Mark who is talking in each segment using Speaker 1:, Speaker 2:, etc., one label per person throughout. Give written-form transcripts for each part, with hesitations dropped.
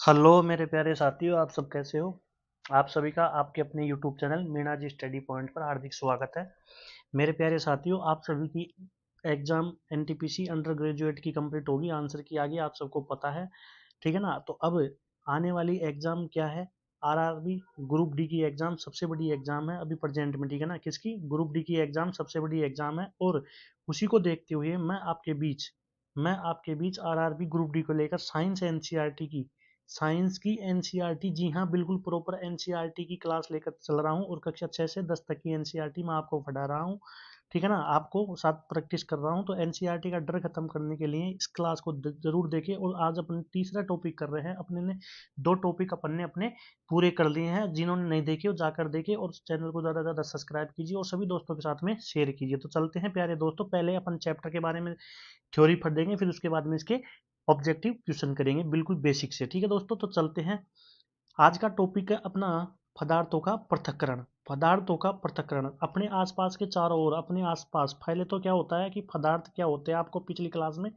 Speaker 1: Hello मेरे प्यारे साथियों, आप सब कैसे हो। आप सभी का आपके अपने यूट्यूब चैनल मीणा जी स्टडी पॉइंट पर हार्दिक स्वागत है। मेरे प्यारे साथियों, आप सभी की एग्जाम एनटीपीसी अंडर ग्रेजुएट की कंप्लीट होगी, आंसर की आ गई, आप सबको पता है। ठीक है ना। तो अब आने वाली एग्जाम क्या है? आरआरबी ग्रुप डी की एग्जाम सबसे बड़ी एग्जाम है अभी प्रेजेंट में। ठीक है ना। किसकी? ग्रुप डी की एग्जाम सबसे बड़ी एग्जाम है। और उसी को देखते हुए मैं आपके बीच आरआरबी ग्रुप डी को लेकर साइंस की एनसीईआरटी, जी हाँ बिल्कुल प्रॉपर एनसीईआरटी की क्लास लेकर चल रहा हूँ और कक्षा 6 से 10 तक की एनसीईआरटी मैं आपको पढ़ा रहा हूँ। ठीक है ना। आपको साथ प्रैक्टिस कर रहा हूँ, तो एनसीईआरटी का डर खत्म करने के लिए इस क्लास को जरूर देखें। और आज अपन तीसरा टॉपिक कर रहे हैं। अपने ने दो टॉपिक अपन ने अपने पूरे कर लिए हैं। जिन्होंने नहीं देखे वो जाकर देखे और चैनल को ज़्यादा से ज़्यादा सब्सक्राइब कीजिए और सभी दोस्तों के साथ में शेयर कीजिए। तो चलते हैं प्यारे दोस्तों, पहले अपन चैप्टर के बारे में थ्योरी पढ़ देंगे, फिर उसके बाद में इसके ऑब्जेक्टिव क्वेश्चन करेंगे बिल्कुल बेसिक से। ठीक है दोस्तों, तो चलते हैं। आज का टॉपिक है अपना पदार्थों का पृथक्करण। पदार्थों का पृथक्करण अपने आसपास के चारों ओर, अपने आसपास पहले तो क्या होता है कि पदार्थ क्या होते हैं, आपको पिछली क्लास में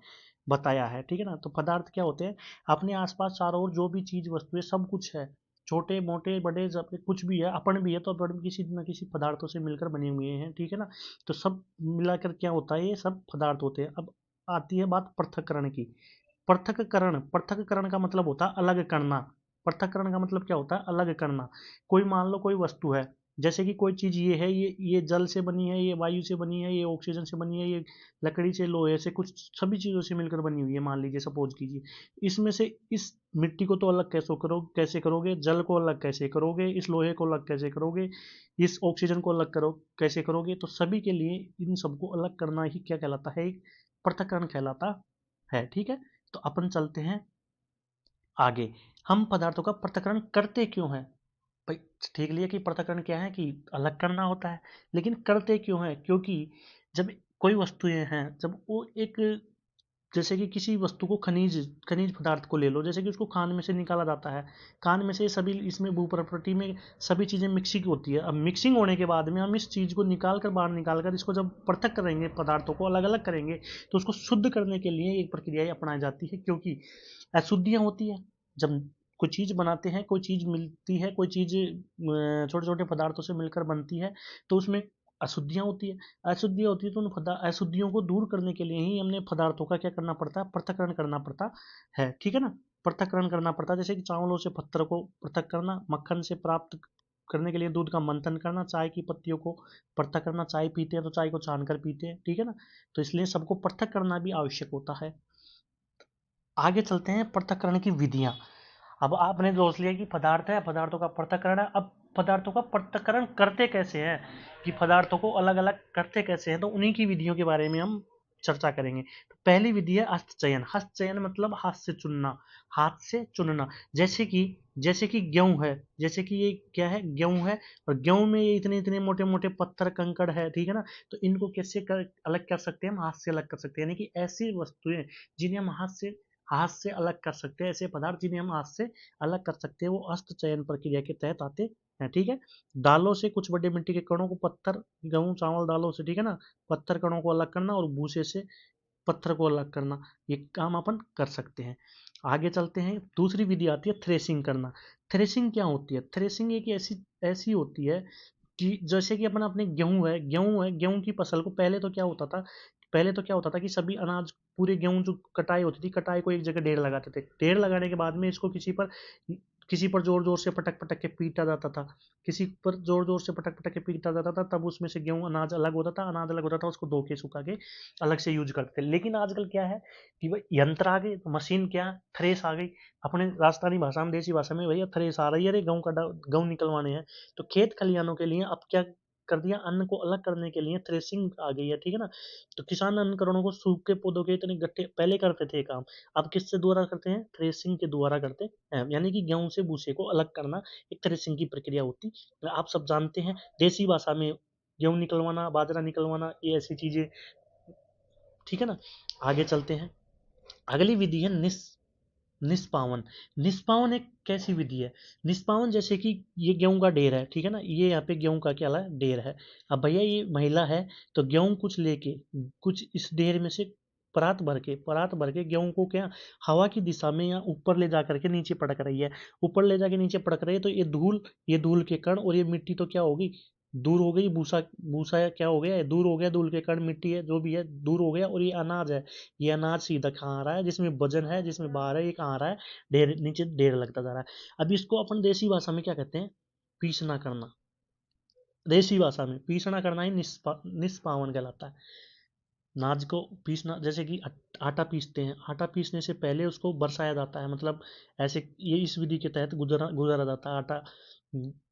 Speaker 1: बताया है। ठीक है ना। तो पदार्थ क्या होते हैं? अपने आसपास चारों ओर जो भी चीज वस्तु है, सब कुछ है, छोटे मोटे बड़े कुछ भी है, अपन भी है, तो अपन भी किसी न किसी पदार्थों से मिलकर बने हुए हैं। ठीक है ना। तो सब मिलाकर क्या होता है? ये सब पदार्थ होते हैं। अब आती है बात पृथक्करण की। पृथक्करण का मतलब होता है अलग करना। पृथक्करण का मतलब क्या होता है? अलग करना। कोई मान लो कोई वस्तु है, जैसे कि कोई चीज ये है, ये जल से बनी है, ये वायु से बनी है, ये ऑक्सीजन से बनी है, ये लकड़ी से, लोहे से, कुछ सभी चीजों से मिलकर बनी हुई है, मान लीजिए, सपोज कीजिए। इसमें से इस मिट्टी को तो अलग कैसे करोगे, जल को अलग कैसे करोगे, इस लोहे को अलग कैसे करोगे, इस ऑक्सीजन को अलग करो कैसे करोगे? तो सभी के लिए इन सबको अलग करना ही क्या कहलाता है? एक पृथक्करण कहलाता है। ठीक है। तो अपन चलते हैं आगे। हम पदार्थों का पृथक्करण करते क्यों हैं? भाई, ठीक लिया कि पृथक्करण क्या है कि अलग करना होता है, लेकिन करते क्यों है? क्योंकि जब कोई वस्तुएं हैं, जब वो एक, जैसे कि किसी वस्तु को खनिज खनिज पदार्थ को ले लो, जैसे कि उसको खान में से निकाला जाता है। खान में से सभी, इसमें भू प्रॉपर्टी में सभी चीज़ें मिक्सिंग होती है। अब मिक्सिंग होने के बाद में हम इस चीज़ को निकाल कर, बाहर निकाल कर, इसको जब पृथक करेंगे, पदार्थों को अलग अलग करेंगे, तो उसको शुद्ध करने के लिए एक प्रक्रिया अपनाई जाती है। क्योंकि अशुद्धियाँ होती हैं जब कोई चीज़ बनाते हैं, कोई चीज़ मिलती है, कोई चीज़ छोटे छोटे पदार्थों से मिलकर बनती है, तो उसमें अशुद्धियाँ होती है। अशुद्धियाँ होती है, तो उन अशुद्धियों को दूर करने के लिए ही हमने पदार्थों का क्या करना पड़ता है? पृथक्करण करना पड़ता है। ठीक है ना। पृथक्करण करना पड़ता है, जैसे कि चावलों से पत्थर को पृथक करना, मक्खन से प्राप्त करने के लिए दूध का मंथन करना, चाय की पत्तियों को पृथक करना, चाय पीते हैं तो चाय को छान कर पीते हैं। ठीक है ना। तो इसलिए सबको पृथक करना भी आवश्यक होता है। आगे चलते हैं पृथक्करण की विधियां। अब आपने दोष लिया कि पदार्थ है, पदार्थों का पृथक्करण है। अब पदार्थों का पृथक्करण करते कैसे हैं, कि पदार्थों को अलग अलग करते कैसे हैं, तो उन्हीं की विधियों के बारे में हम चर्चा करेंगे। तो पहली विधि है हस्तचयन। हस्तचयन मतलब हाथ से चुनना। हाथ से चुनना। जैसे कि गेहूं है, जैसे कि ये क्या है? गेहूं है। और गेहूं में ये इतने इतने मोटे मोटे पत्थर कंकड़ है। ठीक है ना। तो इनको कैसे अलग कर सकते हैं? हम हाथ से अलग कर सकते हैं। यानी कि ऐसी वस्तुएं जिन्हें हम हाथ से अलग कर सकते हैं, ऐसे पदार्थ जिन्हें हम हाथ से अलग कर सकते हैं, वो हस्त चयन प्रक्रिया के तहत आते हैं। ठीक है। दालों से कुछ बड़े मिट्टी के कणों को, पत्थर, गेहूं, चावल दालों से, ठीक है ना, पत्थर कणों को अलग करना और भूसे से पत्थर को अलग करना, ये काम अपन कर सकते हैं। आगे चलते हैं। दूसरी विधि आती है थ्रेसिंग करना। थ्रेसिंग क्या होती है? थ्रेसिंग एक ऐसी ऐसी होती है कि जैसे कि अपना अपने गेहूं की फसल को, पहले तो क्या होता था कि सभी अनाज, पूरे गेहूं जो कटाई होती थी, कटाई को एक जगह ढेर लगाते थे। ढेर लगाने के बाद में इसको किसी पर जोर जोर से पटक पटक के पीटा जाता था। किसी पर जोर जोर से पटक पटक के पीटा जाता था, तब उसमें से गेहूं अनाज अलग होता था। अनाज अलग होता था, उसको धो के सुखा के अलग से यूज करते थे। लेकिन आजकल क्या है कि भाई यंत्र आ गए, मशीन, क्या, थ्रेस आ गई। अपने राजस्थानी भाषा में, देसी भाषा में, भैया थ्रेस आ रही है, अरे गेहूं निकलवाने हैं। तो खेत खलिहानों के लिए अब क्या कर दिया? अन्न को अलग करने के लिए थ्रेसिंग आ गई है। ठीक है ना। तो किसान अन्न करणों को, सूखे पौधों के इतने गट्ठे पहले करते थे काम, अब किससे द्वारा करते हैं? थ्रेसिंग के द्वारा करते हैं। यानी कि गेहूं से भूसे को अलग करना एक थ्रेसिंग की प्रक्रिया होती है। आप सब जानते हैं देसी भाषा में, गेहूं निकलवाना, बाजरा निकलवाना, ये ऐसी चीजें। ठीक है ना। आगे चलते हैं। अगली विधि है निष्पावन। निष्पावन एक कैसी विधि है? निष्पावन, जैसे कि ये गेहूं का ढेर है, ठीक है ना, ये यहाँ पे गेहूं का क्या है? ढेर है। अब भैया ये महिला है, तो गेहूं कुछ लेके, कुछ इस ढेर में से परात भर के गेहूं को क्या हवा की दिशा में या ऊपर ले जा करके नीचे पटक रही है, ऊपर ले जाके नीचे पटक रही है, तो ये धूल के कण और ये मिट्टी तो क्या होगी, दूर हो गई, भूसा भूसा या क्या हो गया, ये दूर हो गया, धूल के कण मिट्टी है जो भी है दूर हो गया, और ये अनाज है, ये अनाज सीधा कहाँ आ रहा है, जिसमें वजन है, जिसमें बाहर है, ये कहाँ आ रहा है, ढेर नीचे ढेर लगता जा रहा है। अब इसको अपन देसी भाषा में क्या कहते हैं, पीसना करना। देसी भाषा में पीसना करना ही निष्पावन कहलाता है। नाज को पीसना, जैसे कि आटा पीसते हैं, आटा पीसने से पहले उसको बरसाया जाता है, मतलब ऐसे ये इस विधि के तहत गुजारा जाता है आटा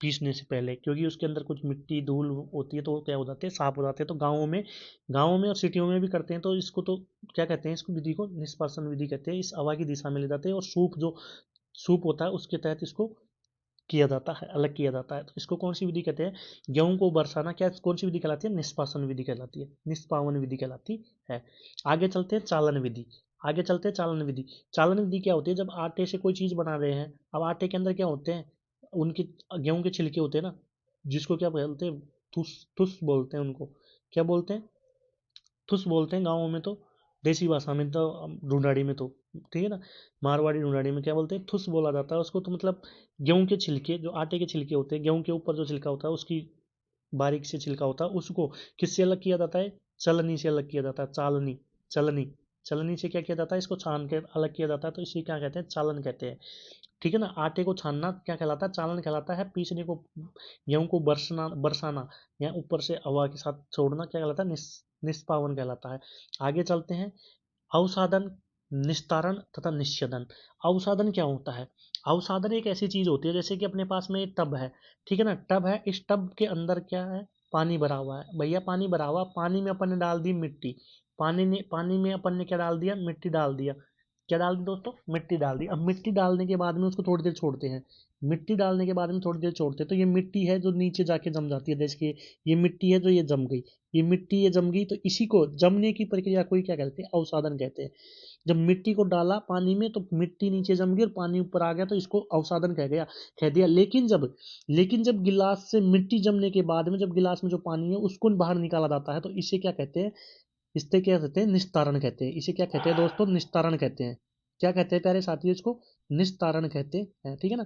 Speaker 1: पीसने से पहले, क्योंकि उसके अंदर कुछ मिट्टी धूल होती है तो वो क्या हो जाते हैं, साफ हो जाते हैं। तो गाँवों में और सिटियों में भी करते हैं, तो इसको तो क्या कहते हैं, इसको विधि को निष्पासन विधि कहते हैं। इस हवा की दिशा में ले जाते हैं, और सूप होता है उसके तहत इसको किया जाता है, अलग किया जाता है। तो इसको कौन सी विधि कहते हैं, गेहूं को बरसाना, क्या कौन सी विधि कहलाती है, निष्पासन विधि कहलाती है, निष्पावन विधि कहलाती है। आगे चलते हैं चालन विधि। चालन विधि। चालन विधि क्या होती है, जब आटे से कोई चीज बना रहे हैं, अब आटे के अंदर क्या होते हैं, उनके गेहूं के छिलके होते हैं ना, जिसको क्या बोलते हैं, थुस थुस बोलते हैं उनको, क्या बोलते हैं, थुस बोलते हैं गाँवों में तो, देसी भाषा में तो, ढूंढाड़ी में तो, ठीक है ना, मारवाड़ी ढूंढाड़ी में क्या बोलते हैं, थुस बोला जाता है उसको। तो मतलब गेहूं के छिलके, जो आटे के छिलके होते हैं, गेहूं के ऊपर जो छिलका होता है उसकी बारीक से छिलका होता है, उसको किससे अलग किया जाता है, चलनी से अलग किया जाता है, चलनी चलनी से क्या किया जाता है, इसको छान के अलग किया जाता है, तो इसे क्या कहते हैं, चालन कहते हैं। ठीक है ना, आटे को छानना क्या कहलाता है, चालन कहलाता है। पीसने को, गेहूं को बरसाना या ऊपर से हवा के साथ छोड़ना क्या कहलाता है, निष्पावन कहलाता है। आगे चलते हैं, अवसादन, निस्तारण तथा निस्यदन। अवसादन क्या होता है, अवसादन एक ऐसी चीज होती है, जैसे कि अपने पास में एक टब है, ठीक है ना, टब है, इस टब के अंदर क्या है, पानी भरा हुआ है, भैया पानी भरा हुआ, पानी में अपन ने डाल दी मिट्टी, पानी में अपन ने क्या डाल दिया, मिट्टी डाल दिया, क्या डाल दी दोस्तों, मिट्टी डाल दी। अब मिट्टी डालने के बाद में उसको थोड़ी देर छोड़ते हैं, मिट्टी डालने के बाद में थोड़ी देर छोड़ते हैं, तो ये मिट्टी है जो नीचे जाके जम जाती है, जैसे कि ये मिट्टी है जो ये जम गई, ये जम गई, तो इसी को जमने की प्रक्रिया को ही क्या कहते हैं, अवसादन कहते हैं। जब मिट्टी को डाला पानी में तो मिट्टी नीचे जम गई और पानी ऊपर आ गया, तो इसको अवसादन कह दिया। लेकिन जब गिलास से मिट्टी जमने के बाद में जब गिलास में जो पानी है उसको बाहर निकाला जाता है, तो इसे क्या कहते हैं, इससे क्या कहते हैं, निस्तारण कहते हैं। इसे क्या कहते हैं दोस्तों, निस्तारण कहते हैं। क्या कहते हैं प्यारे साथियों, इसको निस्तारण कहते हैं, ठीक है ना।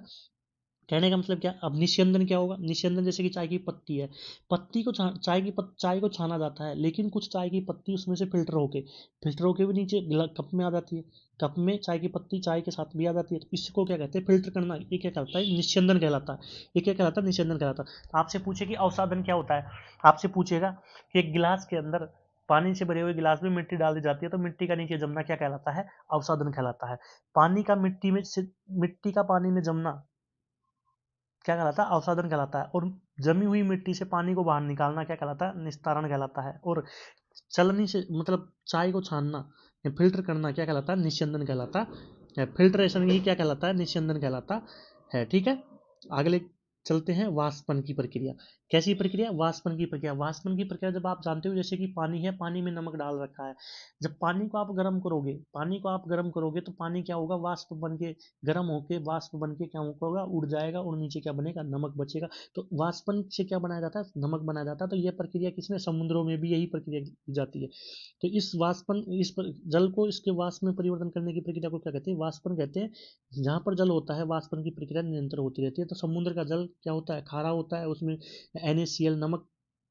Speaker 1: कहने का मतलब क्या, अब निस्यंदन क्या होगा, निस्यंदन जैसे कि चाय की पत्ती है, पत्ती को चाय को छाना जाता है, लेकिन कुछ चाय की पत्ती उसमें से फिल्टर होके भी नीचे कप में आ जाती है, कप में चाय की पत्ती चाय के साथ भी आ जाती है, तो इसको क्या कहते हैं, फिल्टर करना, ये क्या कहलाता है, निस्यंदन कहलाता है। ये क्या कहलाता है, निस्यंदन कहलाता है। आपसे पूछे कि अवसादन क्या होता है, आपसे पूछेगा कि एक गिलास के अंदर पानी से भरे हुए गिलास में मिट्टी डाल दी जाती है, तो मिट्टी का नीचे जमना क्या कहलाता है, अवसादन कहलाता है। मिट्टी का पानी में जमना क्या कहलाता है, अवसादन कहलाता है। और जमी हुई मिट्टी से पानी को बाहर निकालना क्या कहलाता है, निस्तारण कहलाता है। और चलनी से मतलब चाय को छानना या फिल्टर करना क्या कहलाता है, निस्यंदन कहलाता है। फिल्ट्रेशन ही क्या कहलाता है, निस्यंदन कहलाता है, ठीक है। अगले चलते हैं, वाष्पन की प्रक्रिया। कैसी प्रक्रिया, वाष्पन की प्रक्रिया जब आप जानते हो, जैसे कि पानी है, पानी में नमक डाल रखा है, जब पानी को आप गर्म करोगे तो पानी क्या होगा, वाष्प बन के गर्म होके वाष्प बन के क्या होगा, उड़ जाएगा, और नीचे क्या बनेगा, नमक बचेगा। तो वाष्पन से क्या बनाया जाता है, नमक बनाया जाता है। तो यह प्रक्रिया किसमें, समुद्रों में भी यही प्रक्रिया की जाती है। तो जल को इसके वाष्प में परिवर्तन करने की प्रक्रिया को क्या कहते हैं, वाष्पन कहते हैं। जहाँ पर जल होता है वाष्पन की प्रक्रिया निरंतर होती रहती है। तो समुद्र का जल क्या होता है, खारा होता है, उसमें NaCl नमक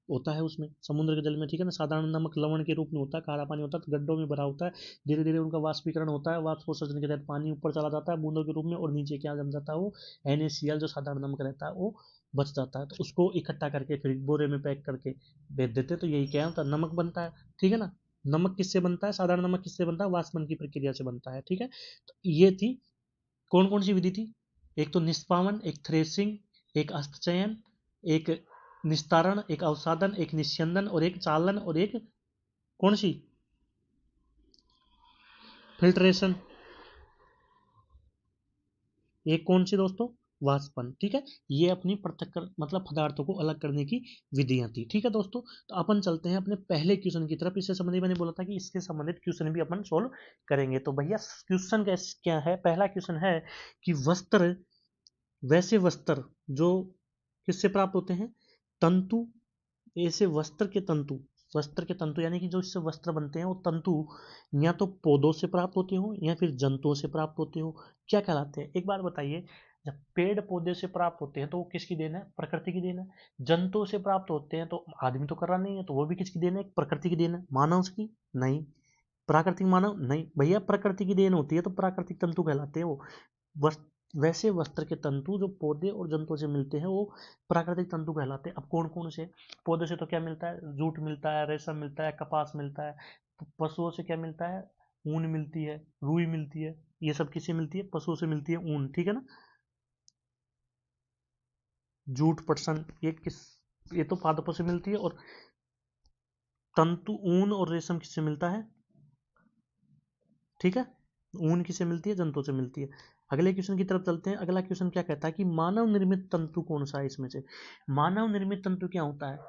Speaker 1: होता है उसमें, समुद्र के जल में, ठीक है ना। साधारण नमक लवण के रूप में होता है, खारा पानी होता है, तो गड्ढों में भरा होता है, धीरे धीरे उनका वाष्पीकरण होता है, वाष्पोत्सर्जन के तहत पानी ऊपर चला जाता है बूंदों के रूप में, और नीचे क्या जम जाता है, वो NaCl जो साधारण नमक रहता है वो बच जाता है। तो उसको इकट्ठा करके फिर बोरे में पैक करके भेज देते हैं, तो यही क्या होता है, नमक बनता है, ठीक है ना। नमक किससे बनता है, साधारण नमक किससे बनता है, वाष्पन की प्रक्रिया से बनता है, ठीक है। तो ये थी कौन कौन सी विधि थी, एक तो निष्पावन, एक थ्रेसिंग, एक हस्तचयन, एक निस्तारण, एक अवसादन, एक निस्यंदन, और एक चालन, और एक कौन सी, फिल्ट्रेशन, एक कौन सी दोस्तों, वाष्पन, ठीक है। ये अपनी पृथक मतलब पदार्थों को अलग करने की विधियां थी, ठीक है दोस्तों। तो अपन चलते हैं अपने पहले क्वेश्चन की तरफ। इससे संबंधित मैंने बोला था कि इसके संबंधित क्वेश्चन भी अपन सोल्व करेंगे। तो भैया क्वेश्चन क्या है, पहला क्वेश्चन है कि वैसे वस्त्र जो किससे प्राप्त होते हैं, तंतु, ऐसे वस्त्र के तंतु वस्त्र के तंतु यानी कि जो इससे वस्त्र बनते हैं वो तंतु या तो पौधों से प्राप्त होते हो या फिर जंतुओं से प्राप्त होते हो, क्या कहलाते हैं? एक बात बताइए, जब पेड़ पौधे से प्राप्त होते हैं तो वो किसकी देन है? प्रकृति की देन है। जंतुओं से प्राप्त होते हैं तो आदमी तो कर रहा नहीं है, तो वो भी किसकी देन है? प्रकृति की देन है। मानव की नहीं, प्राकृतिक मानव नहीं भैया, प्रकृति की देन होती है तो प्राकृतिक तंतु कहलाते हैं वो। वैसे वस्त्र के तंतु जो पौधे और जंतुओं से मिलते हैं वो प्राकृतिक तंतु कहलाते हैं। अब कौन कौन से? पौधे से तो क्या मिलता है? जूट मिलता है, रेशम मिलता है, कपास मिलता है। पशुओं से क्या मिलता है? ऊन मिलती है, रुई मिलती है। ये सब किससे मिलती है? पशुओं से मिलती है ऊन, ठीक है ना। जूट, पटसन, ये तो पादपों से मिलती है। और तंतु ऊन और रेशम किससे मिलता है? ठीक है, ऊन किससे मिलती है? जंतुओं से मिलती है। अगले क्वेश्चन की तरफ चलते हैं। अगला क्वेश्चन क्या कहता है कि मानव निर्मित तंतु कौन सा है इसमें से? मानव निर्मित तंतु क्या होता है?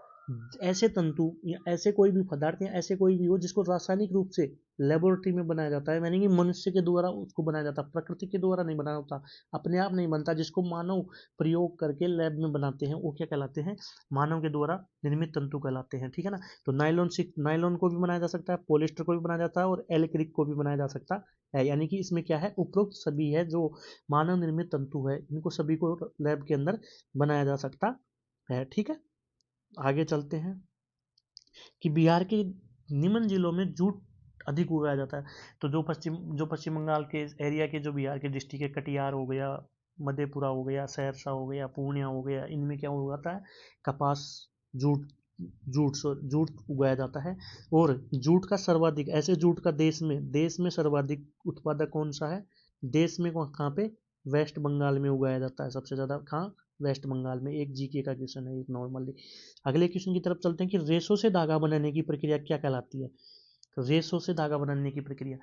Speaker 1: ऐसे तंतु या ऐसे कोई भी पदार्थ या ऐसे कोई भी हो जिसको रासायनिक रूप से लेबोरेटरी में बनाया जाता है, यानी कि मनुष्य के द्वारा उसको बनाया जाता है, प्रकृति के द्वारा नहीं बनाया होता, अपने आप नहीं बनता, जिसको मानव प्रयोग करके लैब में बनाते हैं, वो क्या कहलाते हैं? मानव के द्वारा निर्मित तंतु कहलाते हैं, ठीक है ना। तो नायलॉन को भी बनाया जा सकता है, पॉलिस्टर को भी बनाया जाता है और एल्क्रिक को भी बनाया जा सकता है। यानी कि इसमें क्या है? उपरोक्त सभी है जो मानव निर्मित तंतु है, इनको सभी को लैब के अंदर बनाया जा सकता है, ठीक है। आगे चलते हैं कि बिहार के निम्न जिलों में जूट अधिक उगाया जाता है। तो जो पश्चिम बंगाल के एरिया के, जो बिहार के डिस्ट्रिक्ट है, कटिहार हो गया, मधेपुरा हो गया, सहरसा हो गया, पूर्णिया हो गया, इनमें क्या उगाता है? कपास, जूट, जूट उगाया जाता है। और जूट का सर्वाधिक, ऐसे जूट का देश में सर्वाधिक उत्पादक कौन सा है? देश में कहाँ पे? वेस्ट बंगाल में उगाया जाता है सबसे ज्यादा। कहाँ? वेस्ट बंगाल में। एक जीके का क्वेश्चन है, एक नॉर्मली। अगले क्वेश्चन की तरफ चलते हैं कि रेशों से धागा बनाने की प्रक्रिया क्या कहलाती है? रेशों से धागा बनाने की प्रक्रिया,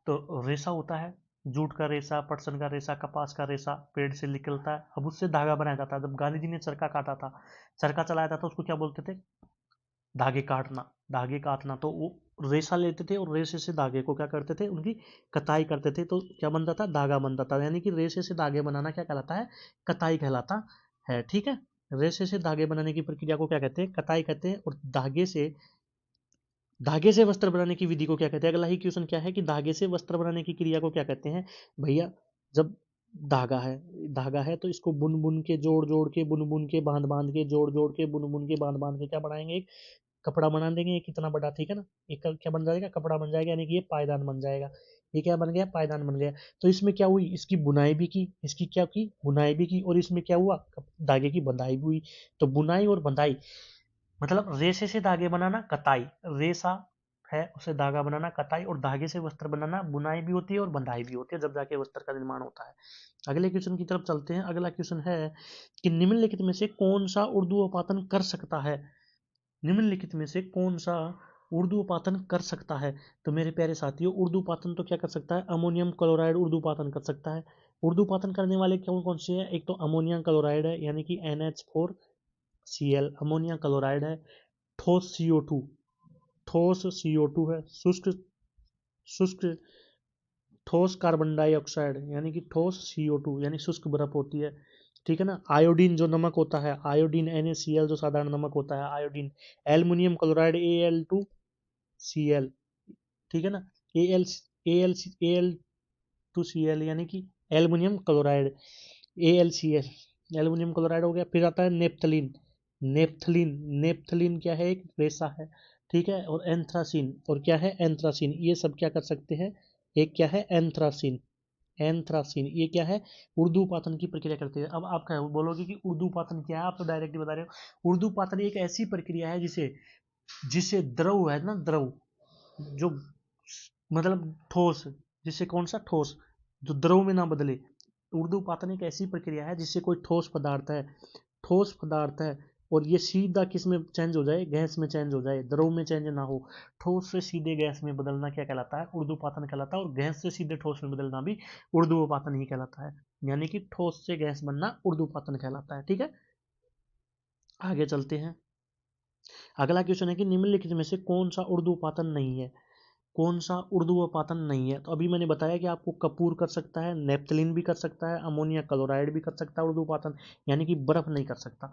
Speaker 1: तो रेशा होता है, जूट का रेशा, पटसन का रेशा, कपास का रेशा पेड़ से निकलता है, अब उससे धागा बनाया जाता है। जब गांधी जी ने चरखा काटा था, चरखा चलाया था, तो उसको क्या बोलते थे? धागे काटना। तो वो रेशा लेते थे और रेशे से धागे को क्या करते थे? उनकी कताई करते थे, तो क्या बनता था? धागा बनता था। यानी कि रेशे से धागे बनाना क्या कहलाता है? कताई कहलाता है, ठीक है। रेशे से धागे बनाने की प्रक्रिया को क्या कहते हैं? कताई कहते हैं। और धागे से वस्त्र बनाने की विधि को क्या कहते हैं? अगला ही क्वेश्चन क्या है कि धागे से वस्त्र बनाने की क्रिया को क्या कहते हैं? भैया, जब धागा है तो इसको बुन बुन के, जोड़ जोड़ के, बुन बुन के, बांध बांध के, जोड़ जोड़ के, बुन बुन के, बांध बांध के क्या बनाएंगे? एक कपड़ा बना देंगे, ये कितना बड़ा, ठीक है ना। एक क्या बन जाएगा? कपड़ा बन जाएगा, यानी कि ये पायदान बन जाएगा। ये क्या बन गया? पायदान बन गया। तो इसमें क्या हुई? इसकी बुनाई भी की, इसकी क्या की? बुनाई भी की। और इसमें क्या हुआ? धागे की बंधाई भी हुई। तो बुनाई और बंधाई, मतलब रेशे से धागे बनाना कताई, रेशा है उसे धागा बनाना कताई, और धागे से वस्त्र बनाना बुनाई भी होती है और बंधाई भी होती है, जब जाके वस्त्र का निर्माण होता है। अगले क्वेश्चन की तरफ चलते हैं। अगला क्वेश्चन है कि निम्नलिखित में से कौन सा ऊर्ध्वपातन कर सकता है? निम्नलिखित में से कौन सा ऊर्ध्वपातन कर सकता है? तो मेरे प्यारे साथियों, ऊर्ध्वपातन तो क्या कर सकता है? अमोनियम क्लोराइड ऊर्ध्वपातन कर सकता है। ऊर्ध्वपातन करने वाले कौन कौन से हैं? एक तो अमोनियम क्लोराइड है, यानी कि NH4Cl अमोनियम क्लोराइड है। ठोस CO2, ठोस CO2 है। शुष्क शुष्क ठोस कार्बन डाइऑक्साइड, यानी कि ठोस CO2, यानी शुष्क बर्फ होती है, ठीक है ना। आयोडीन जो नमक होता है, आयोडीन NaCl जो साधारण नमक होता है, आयोडीन। एल्युमिनियम क्लोराइड Al2Cl, ठीक है ना। Al2Cl यानी कि aluminium chloride, AlCl, aluminium chloride हो गया। फिर आता है नेप्थलीन। नेप्थलीन क्या है? एक रेशा है, ठीक है। और एंथ्रासीन, और क्या है? एंथ्रासीन। ये सब क्या कर सकते हैं? एक क्या है? एंथ्रासीन ये क्या है? ऊर्ध्वपातन की प्रक्रिया करते हैं। अब आप क्या बोलोगे कि ऊर्ध्वपातन क्या है? आप तो डायरेक्टली बता रहे हो। ऊर्ध्वपातन एक ऐसी प्रक्रिया है जिसे जिसे द्रव है ना, द्रव जो मतलब ठोस, जिससे कौन सा? ठोस, जो द्रव में ना बदले। ऊर्ध्वपातन एक ऐसी प्रक्रिया है जिससे कोई ठोस पदार्थ है और ये सीधा किस में चेंज हो जाए? गैस में चेंज हो जाए, द्रव में चेंज ना हो। ठोस से सीधे गैस में बदलना क्या कहलाता है? ऊर्ध्वपातन कहलाता है। और गैस से सीधे ठोस में बदलना भी ऊर्ध्वपातन ही कहलाता है। यानी कि ठोस से गैस बनना ऊर्ध्वपातन कहलाता है, ठीक है। आगे चलते हैं। अगला क्वेश्चन है कि निम्नलिखित में से कौन सा ऊर्ध्वपातन नहीं है? कौन सा ऊर्ध्वपातन नहीं है? तो अभी मैंने बताया कि आपको कपूर कर सकता है, नेप्थलीन भी कर सकता है, अमोनिया क्लोराइड भी कर सकता है ऊर्ध्वपातन, यानी कि बर्फ नहीं कर सकता।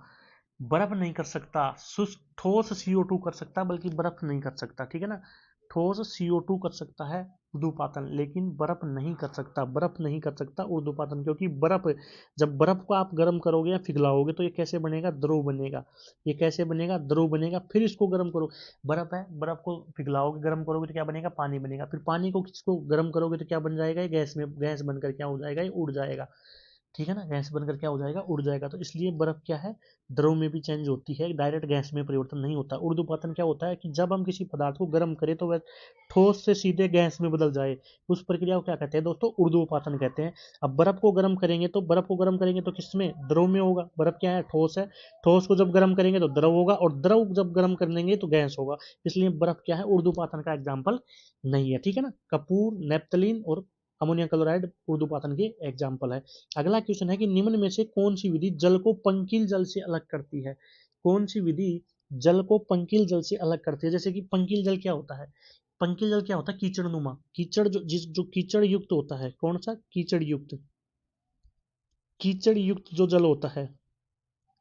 Speaker 1: बर्फ नहीं कर सकता, ठोस CO2 कर सकता, बल्कि बर्फ नहीं कर सकता, ठीक है ना। ठोस CO2 कर सकता है ऊर्ध्वपातन, लेकिन बर्फ नहीं कर सकता, बर्फ नहीं कर सकता ऊर्ध्वपातन, क्योंकि बर्फ, जब बर्फ को आप गर्म करोगे या पिघलाओगे तो ये कैसे बनेगा, द्रव बनेगा। ये कैसे बनेगा, द्रव बनेगा। फिर इसको गर्म करो, बर्फ है, बर्फ को पिघलाओगे, गर्म करोगे तो क्या बनेगा, पानी बनेगा। फिर पानी को किसको गर्म करोगे तो क्या बन जाएगा, ये गैस में, गैस बनकर क्या हो जाएगा, ये उड़ जाएगा, ठीक है ना। गैस बनकर क्या हो जाएगा, उड़ जाएगा। तो इसलिए बर्फ क्या है, द्रव में भी चेंज होती है, डायरेक्ट गैस में परिवर्तन नहीं होता। ऊर्ध्वपातन क्या होता है कि जब हम किसी पदार्थ को गर्म करें तो वह ठोस से सीधे गैस में बदल जाए, उस प्रक्रिया को क्या कहते हैं दोस्तों, ऊर्ध्वपातन कहते हैं। अब बर्फ को गर्म करेंगे तो, बर्फ को गर्म करेंगे तो किसमें, द्रव में होगा। बर्फ क्या है, ठोस है, ठोस को जब गर्म करेंगे तो द्रव होगा, और द्रव जब गर्म कर लेंगे तो गैस होगा। इसलिए बर्फ क्या है, ऊर्ध्वपातन का एग्जाम्पल नहीं है, ठीक है ना। कपूर, नेप्थलीन और अमोनियम क्लोराइड ऊर्ध्वपातन के एग्जाम्पल है। अगला क्वेश्चन है कि निम्न में से कौन सी विधि जल को पंकिल जल से अलग करती है। कौन सी विधि जल को पंकिल जल से अलग करती है। जैसे कि पंकिल जल क्या होता है, पंकिल जल क्या होता है, कीचड़ नुमा, कीचड़ जो कीचड़ युक्त होता है, कौन सा, कीचड़ युक्त, कीचड़ युक्त जो जल होता है,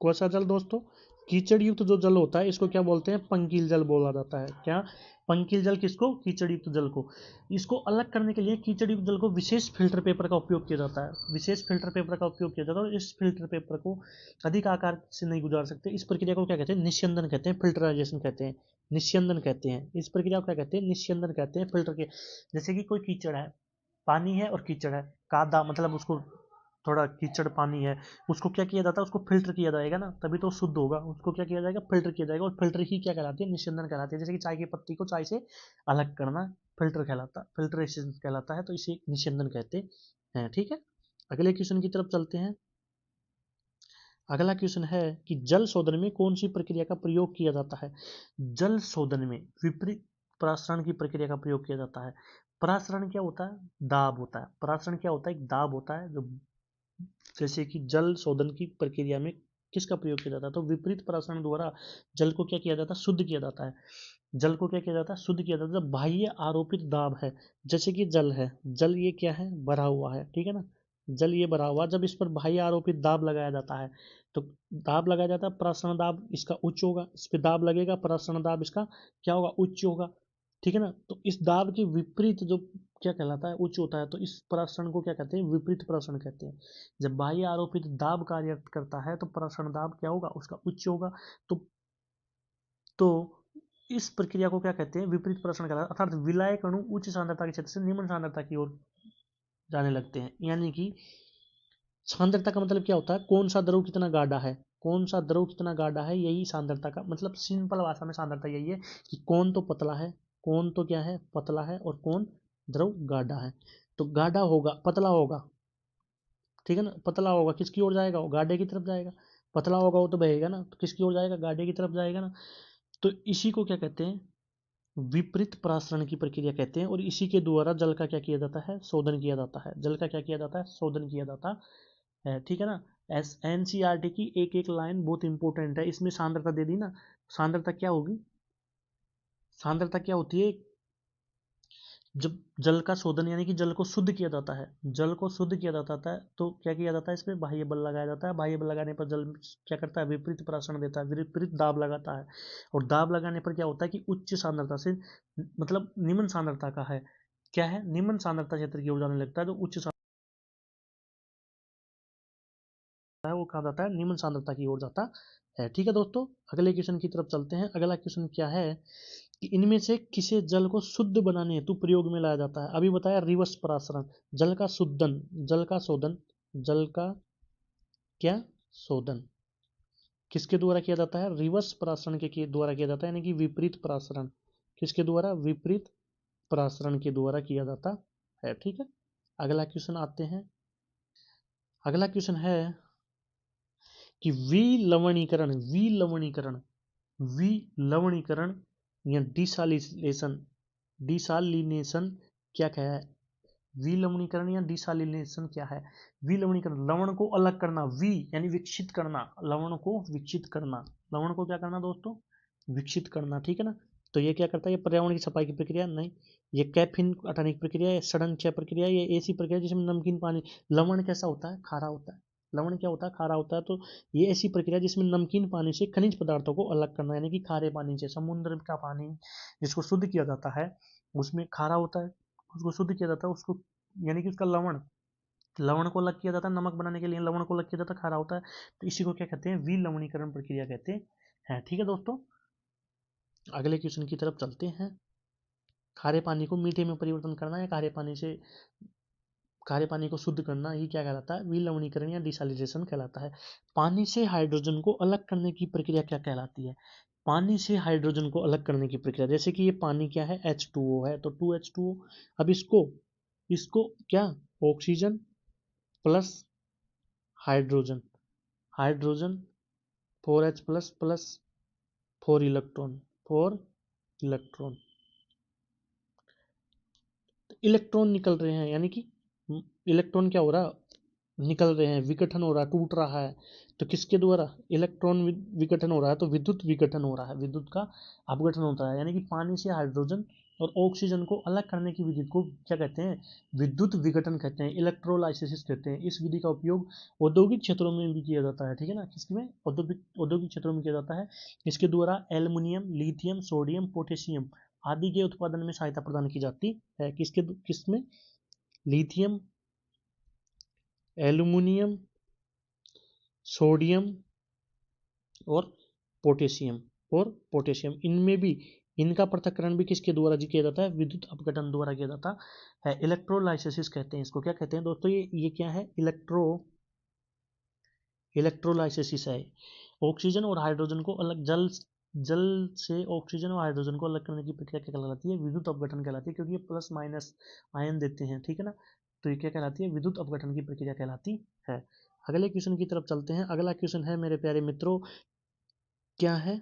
Speaker 1: कौन सा जल दोस्तों, कीचड़ युक्त जो जल होता है, इसको क्या बोलते हैं, पंकिल जल बोला जाता है। क्या, पंकिल जल किसको, कीचड़ युक्त जल को। इसको अलग करने के लिए कीचड़ युक्त जल को विशेष फिल्टर पेपर का उपयोग किया जाता है, विशेष फिल्टर पेपर का उपयोग किया जाता है। और इस फिल्टर पेपर को अधिक आकार से नहीं गुजार सकते। इस प्रक्रिया को क्या कहते हैं, निस्यंदन कहते हैं, फिल्टराइजेशन कहते हैं, निस्यंदन कहते हैं। इस प्रक्रिया को क्या कहते हैं, निस्यंदन कहते हैं, फिल्टर के। जैसे कि कोई कीचड़ है, पानी है और कीचड़ है, कादा मतलब उसको, थोड़ा कीचड़ पानी है, उसको क्या किया जाता है, उसको फिल्टर किया जाएगा ना, तभी तो शुद्ध होगा। उसको क्या किया जाएगा, फिल्टर किया जाएगा। और फिल्टर ही क्या कहलाती है, निस्यंदन कहलाती है। जैसे कि चाय की पत्ती को चाय से अलग करना फिल्टर कहलाता, फिल्ट्रेशन कहलाता है, तो इसे निस्यंदन कहते हैं, ठीक है। अगले क्वेश्चन की तरफ चलते हैं। अगला क्वेश्चन है कि जल शोधन में कौन सी प्रक्रिया का प्रयोग किया जाता है। जल शोधन में विपरीत परासरण की प्रक्रिया का प्रयोग किया जाता है। परासरण क्या होता है, दाब होता है। परासरण क्या होता है, एक दाब होता है जो, जैसे कि जल शोधन की प्रक्रिया में किसका प्रयोग किया जाता है, तो विपरीत परासरण द्वारा जल को क्या किया जाता है, शुद्ध किया जाता है। जल को क्या किया जाता है, शुद्ध किया जाता है। जब बाह्य आरोपित दाब है, जैसे कि जल है, जल ये क्या है, भरा हुआ है, ठीक है ना, जल ये भरा हुआ, जब इस पर बाह्य आरोपित दाब लगाया जाता है, तो दाब लगाया जाता है, परासरण दाब इसका उच्च होगा, इस पर दाब लगेगा, परासरण दाब इसका क्या होगा, उच्च होगा, ठीक है ना। तो इस दाब के विपरीत जो क्या कहलाता है, उच्च होता है, तो इस परासरण को क्या कहते हैं, विपरीत परासरण कहते हैं। जब बाह्य आरोपित दाब कार्य करता है तो परासरण दाब क्या होगा, उसका उच्च होगा। तो इस प्रक्रिया को क्या कहते हैं, विपरीत परासरण कहलाता है। अर्थात विलायक अणु उच्च सांद्रता के क्षेत्र से निम्न सांद्रता की ओर जाने लगते हैं। यानी कि सांद्रता का मतलब क्या होता है, कौन सा द्रव कितना गाढ़ा है, कौन सा द्रव कितना गाढ़ा है, यही सांद्रता का मतलब। सिंपल भाषा में सांद्रता यही है कि कौन तो पतला है, कौन तो क्या है, पतला है, और कौन द्रव गाढ़ा है। तो गाढ़ा होगा, पतला होगा, ठीक है ना, पतला होगा किसकी ओर जाएगा, वो गाढ़े की तरफ जाएगा। पतला होगा वो तो बहेगा ना, तो किसकी ओर जाएगा, गाढ़े की तरफ जाएगा ना। तो इसी को क्या कहते हैं, विपरीत परासरण की प्रक्रिया कहते हैं। और इसी के द्वारा जल का क्या किया जाता है, शोधन किया जाता है। जल का क्या किया जाता है, शोधन किया जाता है, ठीक है ना। एस एनसीईआरटी की एक एक लाइन बहुत इंपॉर्टेंट है। इसमें सांद्रता दे दी ना, सांद्रता क्या होगी, सांद्रता क्या होती है, जब जल का शोधन यानी कि जल को शुद्ध किया जाता है, जल को शुद्ध किया जाता है, तो क्या किया जाता है, इसमें बाह्य बल लगाया जाता है। बाह्य बल लगाने पर जल क्या करता है, विपरीत परासरण देता है, विपरीत दाब लगाता है। और दाब लगाने पर क्या होता है कि उच्च सांद्रता से, मतलब निम्न सांद्रता का है, क्या है, निम्न सांद्रता क्षेत्र की ओर जाने लगता है। जो उच्च है वो कहा जाता है, निम्न सांद्रता की ओर जाता है, ठीक है दोस्तों। अगले क्वेश्चन की तरफ चलते हैं। अगला क्वेश्चन क्या है कि इनमें से किसे जल को शुद्ध बनाने हेतु प्रयोग में लाया जाता है। अभी बताया रिवर्स परासरण, जल का शुद्धन, जल का शोधन, जल का क्या शोधन किसके द्वारा किया जाता है, रिवर्स परासरण के द्वारा किया जाता है, यानी कि विपरीत परासरण किसके द्वारा, विपरीत परासरण के द्वारा किया जाता है, ठीक है। अगला क्वेश्चन आते हैं। अगला क्वेश्चन है कि विलवणीकरण, विलवणीकरण, विलवणीकरण या डिसालिनेशन, डिसालिनेशन क्या है, विलवणीकरण या डिसालिनेशन क्या है। विलवणीकरण, लवण को अलग करना, वी यानी विकसित करना, लवण को विकसित करना, लवण को क्या करना दोस्तों, विकसित करना, ठीक है ना। तो ये क्या करता है, ये पर्यावरण की सफाई की प्रक्रिया नहीं, ये कैफीन हटाने की प्रक्रिया है, सड़न क्षय प्रक्रिया, ये ऐसी प्रक्रिया जिसमें नमकीन पानी, लवण कैसा होता है, खारा होता है, लवण क्या होता है, खारा होता है। तो ये ऐसी प्रक्रिया जिसमें नमकीन पानी से खनिज पदार्थों को अलग करना, यानी कि खारे पानी से, समुद्र का पानी जिसको शुद्ध किया जाता है उसमें खारा होता है, उसको शुद्ध किया जाता है, उसको यानी कि उसका लवण लवण को अलग किया जाता है, नमक बनाने के लिए लवण को अलग किया जाता है, खारा होता है। तो इसी को क्या कहते हैं, विलवणीकरण प्रक्रिया कहते हैं। ठीक है दोस्तों, अगले क्वेश्चन की तरफ चलते हैं। खारे पानी को मीठे में परिवर्तन करना या खारे पानी को शुद्ध करना, ये क्या कहलाता है, विलवणीकरण या डिसैलिनेशन कहलाता है। पानी से हाइड्रोजन को अलग करने की प्रक्रिया क्या कहलाती है। पानी से हाइड्रोजन को अलग करने की प्रक्रिया, जैसे कि ये पानी क्या है, H2O है, तो 2H2O। अब इसको इसको क्या, oxygen plus hydrogen, hydrogen 4H plus plus 4 electron, 4 electron, electron निकल रहे हैं, यानी कि इलेक्ट्रॉन क्या हो रहा है, निकल रहे हैं, विघटन हो रहा है, टूट रहा है। तो किसके द्वारा, इलेक्ट्रॉन विघटन हो रहा है, तो विद्युत विघटन हो रहा है, विद्युत का अपघटन होता है। यानी कि पानी से हाइड्रोजन और ऑक्सीजन को अलग करने की विधि को क्या कहते हैं, विद्युत विघटन कहते हैं, इलेक्ट्रोलाइसिस कहते हैं। इस विधि का उपयोग औद्योगिक क्षेत्रों में भी किया जाता है, ठीक है ना, किसमें, औद्योगिक क्षेत्रों में किया जाता है। इसके द्वारा एल्युमिनियम, लिथियम, सोडियम, पोटेशियम आदि के उत्पादन में सहायता प्रदान की जाती है। किसमें, लिथियम, एल्युमिनियम, सोडियम और पोटेशियम इनमें भी, इनका पृथक्करण भी किसके द्वारा जी किया जाता है, विद्युत अपघटन द्वारा किया जाता है। इलेक्ट्रोलाइसिस कहते हैं इसको, क्या कहते हैं दोस्तों, ये क्या है, इलेक्ट्रोलाइसिस है। ऑक्सीजन और हाइड्रोजन को अलग, जल से ऑक्सीजन और हाइड्रोजन को अलग करने की प्रक्रिया क्या कहलाती है, विद्युत अपघटन कहलाती है, क्योंकि ये प्लस माइनस आयन देते हैं, ठीक है ना। तो ये क्या कहलाती है, विद्युत अपघटन की प्रक्रिया कहलाती है। अगले क्वेश्चन की तरफ चलते हैं। अगला क्वेश्चन है मेरे प्यारे मित्रों, क्या है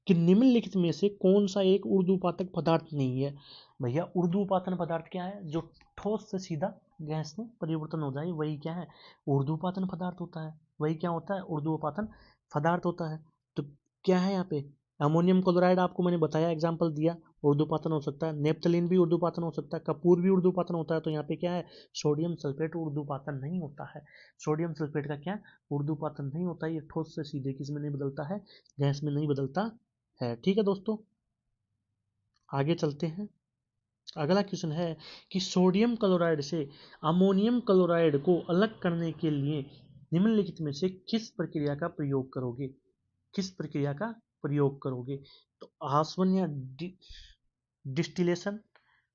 Speaker 1: कि निम्नलिखित में से कौन सा एक ऊर्ध्वपातक पदार्थ नहीं है। भैया ऊर्ध्वपातन पदार्थ क्या है, जो ठोस से सीधा गैस में परिवर्तन हो जाए, वही क्या है, ऊर्ध्वपातन पदार्थ होता है। वही क्या होता है, ऊर्ध्वपातन पदार्थ होता है। तो क्या है यहाँ पे, अमोनियम क्लोराइड आपको मैंने बताया, एग्जाम्पल दिया, ऊर्ध्वपातन हो सकता है। नेप्थलीन भी ऊर्ध्वपातन हो सकता है, कपूर भी ऊर्ध्वपातन होता है। तो यहाँ पे क्या है, सोडियम सल्फेट ऊर्ध्वपातन नहीं होता है। सोडियम सल्फेट का क्या, ऊर्ध्वपातन नहीं होता है। ये ठोस से सीधे किस में नहीं बदलता है, गैस में नहीं बदलता है। ठीक है दोस्तों, आगे चलते हैं। अगला क्वेश्चन है कि सोडियम क्लोराइड से अमोनियम क्लोराइड को अलग करने के लिए निम्नलिखित में से किस प्रक्रिया का प्रयोग करोगे, किस प्रक्रिया का प्रयोग करोगे। तो आसवन या डिस्टिलेशन,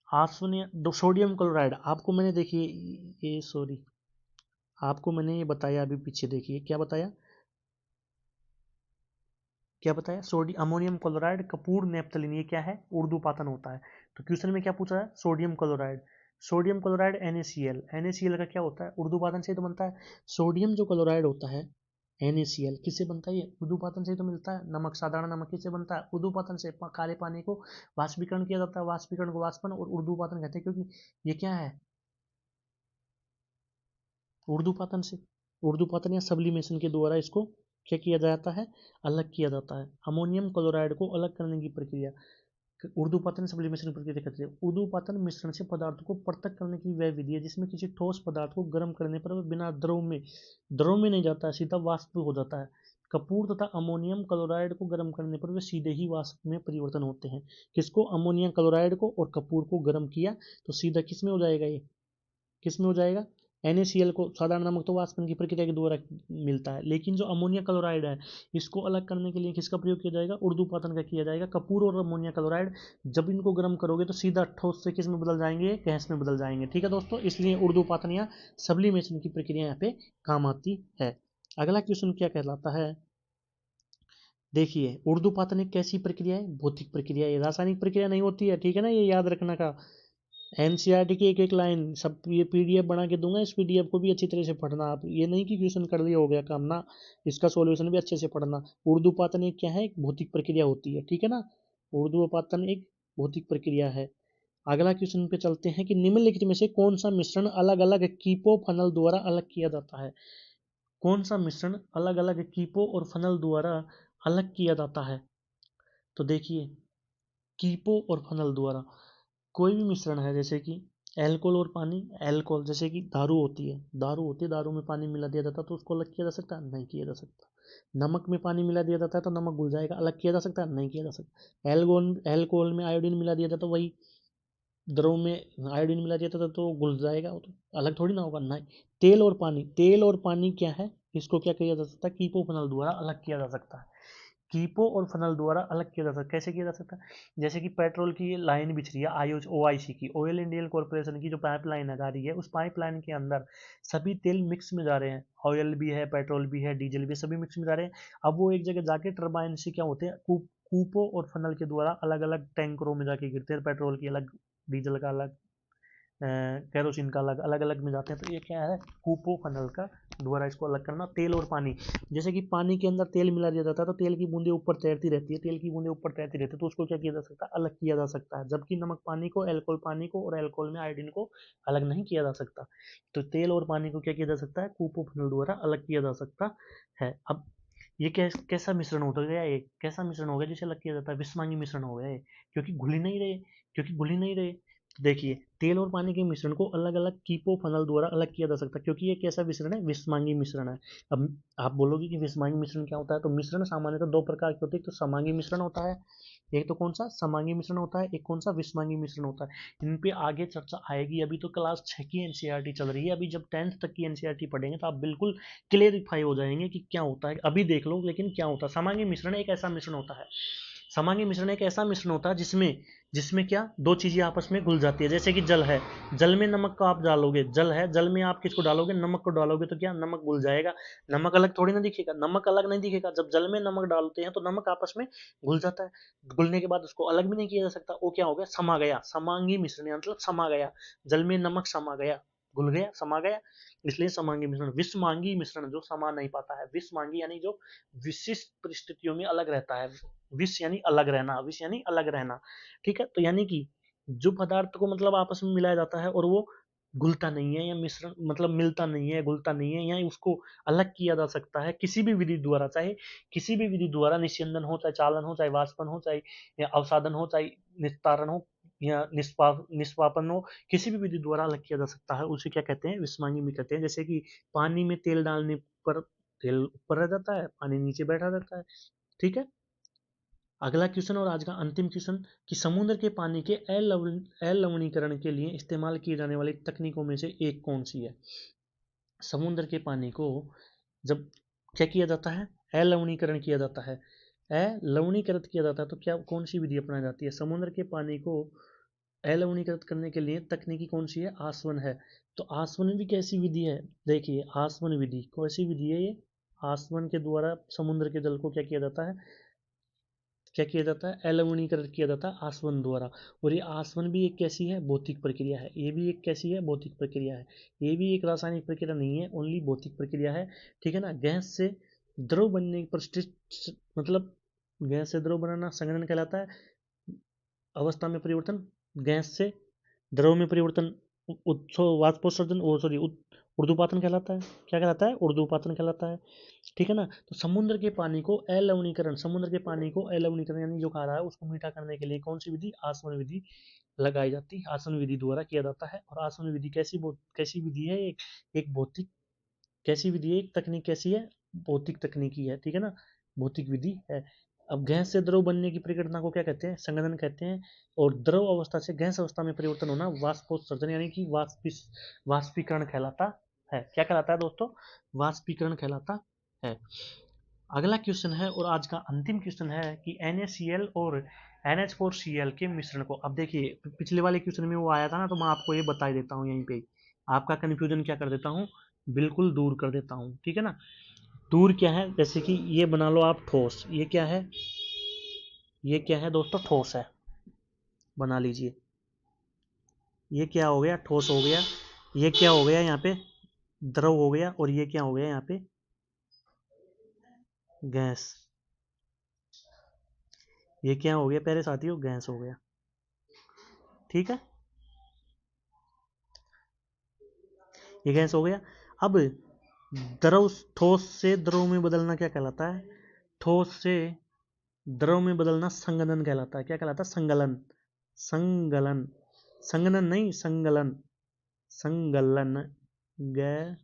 Speaker 1: आसवन या सोडियम क्लोराइड, आपको मैंने देखिए ये सॉरी आपको मैंने ये बताया अभी पीछे, देखिए क्या बताया, sodium ammonium chloride, Kapoor, naphthalene, ये क्या है, ऊर्ध्वपातन होता है। तो क्वेश्चन में क्या पूछा है, सोडियम क्लोराइड, NaCl, NaCl का क्या होता है, ऊर्ध्वपातन से तो बनता है। सोडियम जो क्लोराइड होता है NaCl किससे बनता है, ये ऊर्ध्वपातन से तो मिलता है। नमक, साधारण नमक किससे बनता है, ऊर्ध्वपातन से। काले पानी को वाष्पीकरण किया जाता है, वाष्पीकरण को वाष्पन और ऊर्ध्वपातन कहते हैं, क्योंकि ये क्या है, ऊर्ध्वपातन से, ऊर्ध्वपातन या सब्लिमेशन के द्वारा इसको क्या किया जाता है, अलग किया जाता है। अमोनियम क्लोराइड को अलग करने की प्रक्रिया ऊर्ध्वपातन सब्लिमेशन प्रक्रिया कहते हैं। ऊर्ध्वपातन मिश्रण से पदार्थ को पृथक करने की वह विधि है जिसमें किसी ठोस पदार्थ को गर्म करने पर वह बिना द्रव में नहीं जाता है, सीधा वाष्प हो जाता है। कपूर तथा अमोनियम क्लोराइड को गर्म करने पर वे सीधे ही वाष्प में परिवर्तन होते हैं। किसको, अमोनियम क्लोराइड को और कपूर को गर्म किया तो सीधा किस में हो जाएगा, ये किस में हो जाएगा, NaCl को। साधारण नमक तो वाष्पन की प्रक्रिया के द्वारा मिलता है, लेकिन जो अमोनिया क्लोराइड है इसको अलग करने के लिए किसका प्रयोग किया जाएगा, ऊर्ध्वपातन का किया जाएगा। कपूर और अमोनिया क्लोराइड जब इनको गर्म करोगे तो सीधा ठोस से किस में बदल जाएंगे, गैस में बदल जाएंगे। ठीक है दोस्तों, इसलिए ऊर्ध्वपातन या सब्लिमेशन की प्रक्रिया यहाँ पे काम आती है। अगला क्वेश्चन क्या कहलाता है, देखिए ऊर्ध्वपातन एक कैसी प्रक्रिया है, भौतिक प्रक्रिया है, रासायनिक प्रक्रिया नहीं होती है, ठीक है ना, ये याद रखना का। NCERT की एक एक लाइन सब, ये PDF बना के दूंगा, इस PDF को भी अच्छी तरह से पढ़ना आप, ये नहीं कि क्वेश्चन कर लिया हो गया काम ना, इसका सॉल्यूशन भी अच्छे से पढ़ना। ऊर्ध्वपातन एक क्या है, एक भौतिक प्रक्रिया होती है, ठीक है ना, ऊर्ध्वपातन एक भौतिक प्रक्रिया है। अगला क्वेश्चन पे चलते हैं कि निम्नलिखित में से कौन सा मिश्रण अलग अलग कीपो फनल द्वारा अलग किया जाता है। कौन सा मिश्रण अलग अलग कीपो और फनल द्वारा अलग किया जाता है। तो देखिए कीपो और फनल द्वारा, कोई भी मिश्रण है, जैसे कि एल्कोहल और पानी, एल्कोहल जैसे कि दारू होती है, दारू में पानी मिला दिया जाता है तो उसको अलग किया जा सकता है, नहीं किया जा सकता। नमक में पानी मिला दिया जाता है तो नमक घुल जाएगा, अलग किया जा सकता है, नहीं किया जा सकता। एल्कोहल में आयोडीन मिला दिया जाता है, वही द्रव में आयोडीन मिला दिया जाता है तो घुल जाएगा, वो तो अलग थोड़ी ना होगा, नहीं। तेल और पानी क्या है, इसको क्या किया जा सकता है, कीपो फिनल द्वारा अलग किया जा सकता है। कीपो और फनल द्वारा अलग किया जा सकता है। कैसे किया जा सकता है, जैसे कि पेट्रोल की ये लाइन बिछ रही है, OIC की, ऑयल इंडियन कॉर्पोरेशन की जो पाइपलाइन जा रही है, उस पाइपलाइन के अंदर सभी तेल मिक्स में जा रहे हैं, ऑयल भी है, पेट्रोल भी है, डीजल भी है, सभी मिक्स में जा रहे हैं। अब वो एक जगह जाके टरबाइन से क्या होते हैं, कूपों और फनल के द्वारा अलग अलग टैंकरों में जाके गिरते हैं, पेट्रोल की अलग, डीजल का अलग, केरोसिन का अलग, अलग अलग में जाते हैं। तो ये क्या है, कूपो फनल का द्वारा इसको अलग करना। तेल और पानी, जैसे कि पानी के अंदर तेल मिला दिया जाता है तो तेल की बूंदें ऊपर तैरती रहती है, तेल की बूंदें ऊपर तैरती रहती है, तो उसको क्या किया जा सकता है, अलग किया जा सकता है। जबकि नमक पानी को, एल्कोहल पानी को और एल्कोहल में आयोडीन को अलग नहीं किया जा सकता। तो तेल और पानी को क्या किया जा सकता है, कूपो फनल द्वारा अलग किया जा सकता है। अब ये कैसा मिश्रण होता गया, ये कैसा मिश्रण हो गया जिसे अलग किया जाता है, विषमांगी मिश्रण हो गया ये, क्योंकि घुल ही नहीं रहे, क्योंकि घुल ही नहीं रहे। देखिए, तेल और पानी के मिश्रण को अलग अलग कीपो फनल द्वारा अलग किया जा सकता है, क्योंकि ये कैसा मिश्रण है, विषमांगी मिश्रण है। अब आप बोलोगे कि विषमांगी मिश्रण क्या होता है, तो मिश्रण सामान्यतः दो प्रकार के होते हैं, तो समांगी मिश्रण होता है, एक तो कौन सा समांगी मिश्रण होता है, एक कौन सा विषमांगी मिश्रण होता है। इन पे आगे चर्चा आएगी, अभी तो क्लास 6 की एनसीईआरटी चल रही है, अभी जब 10th तक की एनसीईआरटी पढ़ेंगे तो आप बिल्कुल क्लियरिफाई हो जाएंगे कि क्या होता है। अभी देख लो लेकिन क्या होता है, समांगी मिश्रण एक ऐसा मिश्रण होता है, समांगी मिश्रण एक ऐसा मिश्रण होता है जिसमें जिसमें क्या दो चीजें आपस में घुल जाती है। जैसे कि जल है, जल में नमक को आप डालोगे, जल है, जल में आप किसको डालोगे, नमक को डालोगे, तो क्या नमक घुल जाएगा, नमक अलग थोड़ी ना दिखेगा, नमक अलग नहीं दिखेगा। जब जल में नमक डालते हैं तो नमक आपस में घुल जाता है, घुलने के बाद उसको अलग भी नहीं किया जा सकता, वो क्या हो गया, समा गया, समांगी मिश्रण मतलब समा गया, जल में नमक समा गया, घुल गया, समा गया, इसलिए समांगी मिश्रण। विषमांगी मिश्रण जो समा नहीं पाता है, विषमांगी यानी जो विशिष्ट परिस्थितियों में अलग रहता है, विष यानी अलग रहना, विष यानी अलग रहना, ठीक है। तो यानी कि जो पदार्थ को मतलब आपस में मिलाया जाता है और वो घुलता नहीं है, या मिश्रण मतलब मिलता नहीं है, घुलता नहीं है, या उसको अलग किया जा सकता है किसी भी विधि द्वारा, चाहे किसी भी विधि द्वारा, निस्यंदन हो, चाहे चालन हो, चाहे वाष्पन हो, चाहे या अवसादन हो, चाहे निस्तारण हो, या निष्पापन हो, किसी भी विधि द्वारा अलग किया जा सकता है, उसे क्या कहते हैं, विषमांगी में कहते हैं। जैसे कि पानी में तेल डालने पर तेल ऊपर रह जाता है, पानी नीचे बैठा रहता है, ठीक है। अगला क्वेश्चन और आज का अंतिम क्वेश्चन, कि समुद्र के पानी के अलवणीकरण के लिए इस्तेमाल की जाने वाली तकनीकों में से एक कौन सी है। समुद्र के पानी को जब क्या किया जाता है, अलवणीकरण किया जाता है, अलवणीकृत किया जाता है, तो क्या कौन सी विधि अपनाई जाती है, समुद्र के पानी को अलवणीकृत करने के लिए तकनीकी कौन सी है, आसवन है। तो आसवन भी कैसी विधि है, देखिए आसवन विधि कैसी विधि है ये, आसवन के द्वारा समुद्र के जल को क्या किया जाता है, क्या किया जाता है, अलवणीकरण किया जाता है आसवन द्वारा। और ये आसवन भी एक कैसी है, भौतिक प्रक्रिया है, ये भी एक कैसी है, भौतिक प्रक्रिया है, ये भी एक रासायनिक प्रक्रिया नहीं है, ओनली भौतिक प्रक्रिया है, ठीक है ना। गैस से द्रव बनने पर मतलब गैस से द्रव बनाना संघनन कहलाता है, अवस्था में परिवर्तन, गैस से द्रव में परिवर्तन वाष्पोत्सर्जन, ओ सॉरी ऊर्ध्वपातन कहलाता है, क्या कहलाता है, ऊर्ध्वपातन कहलाता है, ठीक है ना। तो समुद्र के पानी को अलवणीकरण, समुद्र के पानी को अलवणीकरण यानी जो खारा है उसको मीठा करने के लिए कौन सी विधि, आसवन विधि लगाई जाती है, आसवन विधि द्वारा किया जाता है। और आसवन विधि कैसी विधि है, एक भौतिक, कैसी विधि है, एक तकनीक कैसी है, भौतिक तकनीकी है, ठीक है ना, भौतिक विधि है। अब गैस से द्रव बनने की प्रक्रिया को क्या कहते हैं, संघनन कहते हैं। और द्रव अवस्था से गैस अवस्था में परिवर्तन होना वाष्पोत्सर्जन यानी कि वाष्पीकरण कहलाता है। क्या कहलाता है दोस्तों, वाष्पीकरण कहलाता है। अगला क्वेश्चन है और आज का अंतिम क्वेश्चन है कि NaCl और NH4Cl के मिश्रण को, अब देखिए पिछले वाले क्वेश्चन में वो आया था ना, तो मैं आपको ये बता ही देता हूँ यहीं पे, आपका कन्फ्यूजन क्या कर देता हूँ, बिल्कुल दूर कर देता हूँ, ठीक है ना। दूर क्या है, जैसे कि ये बना लो आप ठोस, ये क्या है, ये क्या है दोस्तों, ठोस है, बना लीजिए, ये क्या हो गया, ठोस हो गया, ये क्या हो गया यहाँ पे, द्रव हो गया, और ये क्या हो गया यहाँ पे, गैस, ये क्या हो गया प्यारे साथियों, गैस हो गया, ठीक है, ये गैस हो गया। अब द्रव, ठोस से द्रव में बदलना क्या कहलाता है, ठोस से द्रव में बदलना संगलन कहलाता है, क्या कहलाता है, संगलन, संगलन, संगलन नहीं, संगलन, संगलन, गैलन,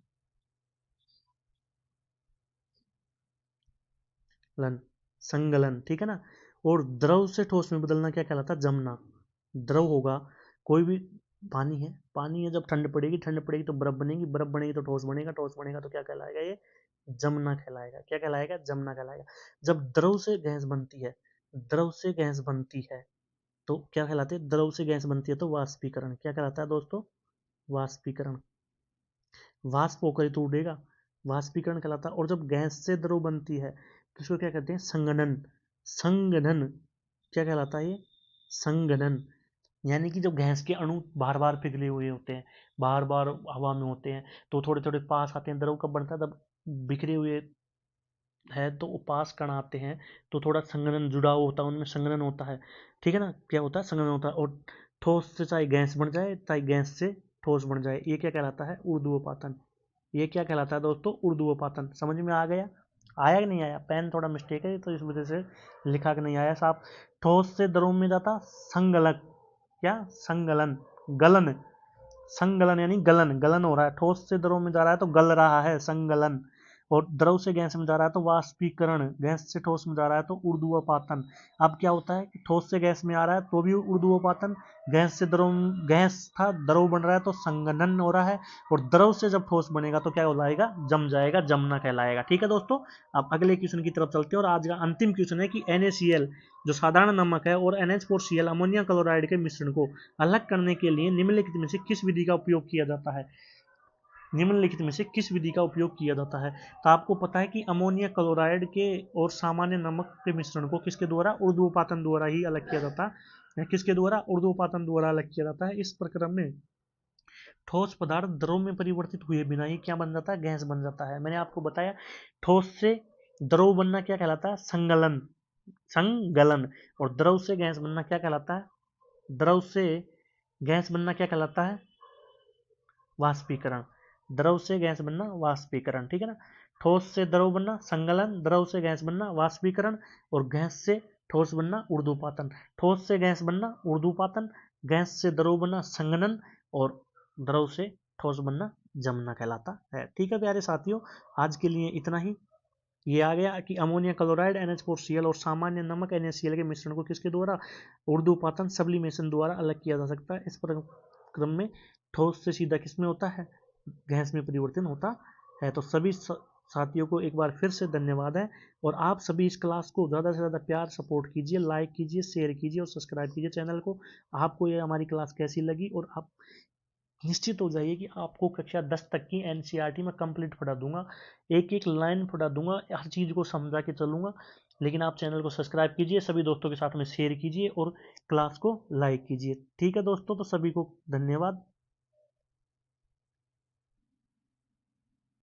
Speaker 1: संगलन, ठीक है ना। और द्रव से ठोस में बदलना क्या कहलाता है? जमना। द्रव होगा, कोई भी पानी है, पानी है, जब ठंड पड़ेगी, ठंड पड़ेगी तो बर्फ बनेगी, बर्फ बनेगी तो ठोस बनेगा, ठोस बनेगा तो क्या कहलाएगा? ये जमना कहलाएगा। क्या कहलाएगा? जमना कहलाएगा। जब द्रव से गैस बनती है, द्रव से गैस बनती है तो क्या कहलाते हैं? द्रव से गैस बनती है तो वाष्पीकरण। क्या कहलाता है दोस्तों? वाष्पीकरण। वाष्प होकर ही तो उड़ेगा, वाष्पीकरण कहलाता है। और जब गैस से द्रव बनती है तो इसको क्या कहते हैं? संघनन। संघनन क्या कहलाता है? ये संघनन। यानी कि जब गैस के अणु बार बार पिघले हुए होते हैं, बार बार हवा में होते हैं, तो थोड़े थोड़े पास आते हैं, द्रव कब बनता है? जब बिखरे हुए है तो उपास कण आते हैं तो थोड़ा संघनन जुड़ा हुआ होता है, उनमें संघनन होता है, ठीक है ना। क्या होता है? संघनन होता है। और ठोस से चाहे गैस बन जाए, चाहे गैस से ठोस बन जाए, ये क्या कहलाता है? ऊर्ध्वपातन। ये क्या कहलाता है दोस्तों? ऊर्ध्वपातन। समझ में आ गया? आया कि नहीं आया? पेन थोड़ा मिस्टेक है तो इस वजह से लिखा कि नहीं आया साहब। ठोस से द्रव में जाता संगलक, क्या? संगलन, गलन, संगलन यानी गलन, गलन हो रहा है। ठोस से द्रव में जा रहा है तो गल रहा है, संगलन। और द्रव से गैस में जा रहा है तो वाष्पीकरण, गैस से ठोस में जा रहा है तो ऊर्ध्वपातन। अब क्या होता है कि ठोस से गैस में आ रहा है तो भी ऊर्ध्वपातन, गैस से द्रव, गैस था द्रव बन रहा है तो संघनन हो रहा है, और द्रव से जब ठोस बनेगा तो क्या हो जाएगा? जम जाएगा, जमना कहलाएगा। ठीक है दोस्तों। अब अगले क्वेश्चन की तरफ चलते हैं, और आज का अंतिम क्वेश्चन है कि NaCl जो साधारण नमक है और NH4Cl अमोनिया क्लोराइड के मिश्रण को अलग करने के लिए निम्नलिखित में से किस विधि का उपयोग किया जाता है? निम्नलिखित में से किस विधि का उपयोग किया जाता है? तो आपको पता है कि अमोनिया क्लोराइड के और सामान्य नमक के मिश्रण को किसके द्वारा? ऊर्ध्वपातन द्वारा ही अलग किया जाता है। किसके द्वारा? ऊर्ध्वपातन द्वारा अलग किया जाता है। इस प्रक्रिया में ठोस पदार्थ द्रव में परिवर्तित हुए बिना ही क्या बन जाता है? गैस बन जाता है। मैंने आपको बताया ठोस से द्रव बनना क्या कहलाता है? संगलन, संगलन। और द्रव से गैस बनना क्या कहलाता है? द्रव से गैस बनना क्या कहलाता है? वाष्पीकरण। द्रव से गैस बनना वाष्पीकरण, ठीक है ना। ठोस से द्रव बनना संगलन, द्रव से गैस बनना वाष्पीकरण, और गैस से ठोस बनना ऊर्ध्वपातन। ठोस से गैस बनना ऊर्ध्वपातन, गैस से द्रव बनना संगनन, और द्रव से ठोस बनना जमना कहलाता है। ठीक है प्यारे साथियों, आज के लिए इतना ही। ये आ गया कि अमोनिया क्लोराइड NH4Cl और सामान्य नमक NaCl के मिश्रण को किसके द्वारा? ऊर्ध्वपातन, सब्लिमेशन द्वारा अलग किया जा सकता है। इस क्रम में ठोस से सीधा किसमें होता है? गैस में परिवर्तन होता है। तो सभी साथियों को एक बार फिर से धन्यवाद है, और आप सभी इस क्लास को ज़्यादा से ज़्यादा प्यार सपोर्ट कीजिए, लाइक कीजिए, शेयर कीजिए और सब्सक्राइब कीजिए चैनल को। आपको ये हमारी क्लास कैसी लगी, और आप निश्चित हो जाइए कि आपको कक्षा 10 तक की NCERT में कंप्लीट पढ़ा दूंगा, एक एक लाइन पढ़ा दूंगा, हर चीज़ को समझा के चलूंगा। लेकिन आप चैनल को सब्सक्राइब कीजिए, सभी दोस्तों के साथ में शेयर कीजिए और क्लास को लाइक कीजिए। ठीक है दोस्तों, तो सभी को धन्यवाद।